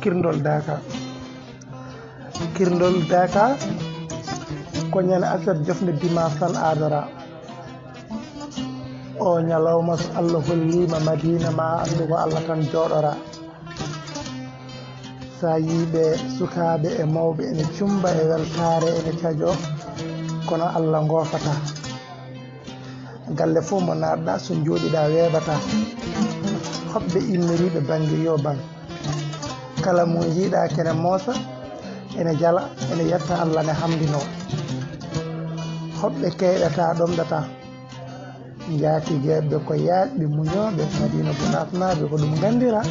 kirndol daka ko ñande asad jofde dimasan adara o ñalawma so Allah hollima madina ma andu ko Allah tan jooɗora sa yiɓe sukaɓe e mawɓe ene cumba e weltare ene cajo kono Allah gofata galle fof mo natɗa so jooɗiɗa weɓata hoɓɓe immiriɓe banggue yo bang kala mo jiiɗa kene moosa ene jala ene yetta Allah ne hamdino hoɓɓe keyɗata ɗomɗata jaatigeɓe ko yaaɓe muñoɓe Madina Gunaas ko ɗum gandira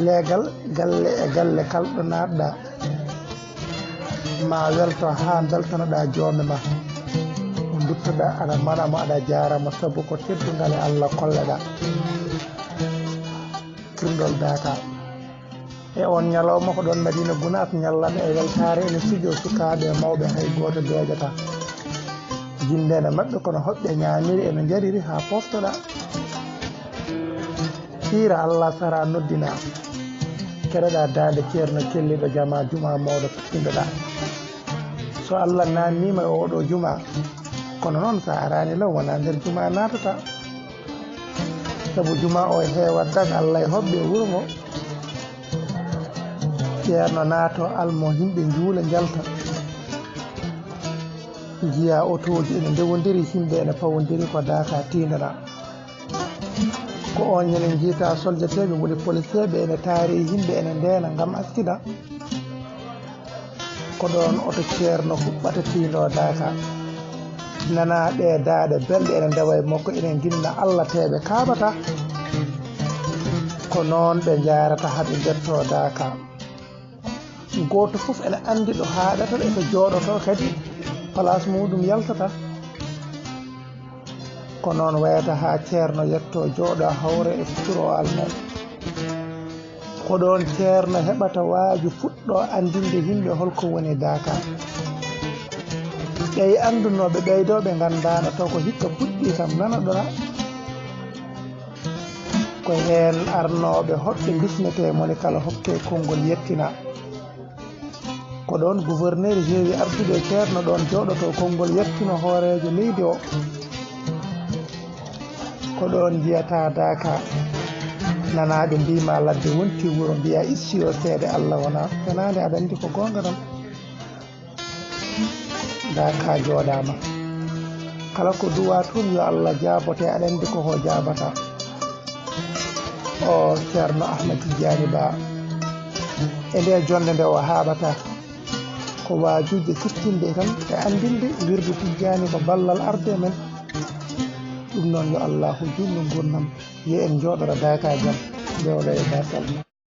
leegal galle e galle kalɗo natɗa ma welto ha beltanoɗa joomi ma duttoɗa aɗa manamo aɗa jaramo saabu ko teddugal e Allah kolleɗa kirndol daka e on ñalawma ko ɗon Madina Gunaas ñallaɓe e weltare ene sijo sukaɓe e mawɓe hay goto deejata jindene mabɓe kono hoɓɓe ñamiri ene jariri ha poftoɗa hiira Allah sara noddina kereɗa dande ceerno kelliɗo jama juma mawɗo pinɗoɗa so Allah nannima e oɗo juma kono noon sa arani law wona nder juma natata saabu juma o heewa dag Allah e hoɓɓe e wuuro ngo ceerno naato almo yimɓe juula jalta jiya otoji ene ndewodiri yimɓe ene pawodiri ko daka tindana ko on ñande jiita soldateɓe woni policeɓe ene taari yimɓe ene ndena gam askida ko ɗon oto ceerno huɓɓata tindo daka nana ɗe daaɗe belɗe ene ndewa e makko ene ginna Allah teɓe kaɓata ko noon ɓe jarata haɓe jetto daka goto foof ene andi ɗo haɗata e ko jooɗoto kadi place muɗum yaltata ko noon wayata ha ceerno yetto jooɗo hawre e futurowal mum ko ɗon ceerno heɓata waaju fuɗɗo andinde yimɓe holko woni daka ɓey andunoɓe ɓeydoɓe gandano taw ko hikka puɗɗi kam nana ɗona ko hen arnoɓe hoɓɓe bisnete moni kala hokke konngol yettina ko ɗon gouverneur heewi ardude ceerno ɗon jooɗoto konngol yettino hoorejo leydi o ko ɗon jiyata daka nanaɓe mbima ladde wonti wuuro mbiya issi o seede Allah wona fenade aɗa andi ko gonga tan daka jooɗama kala ko duwa toon yo Allah jaabote aɗa andi koko jaabata o ceerno Ahmad Tidiani Ba e nde jonde nde o haaɓata ko waajuje sittinde tan e andinde wirdu Tidiani ko ballal arde men ɗum noon yo Allahu junnu gurnam yo en jooɗoro daka jam dewɗo e basal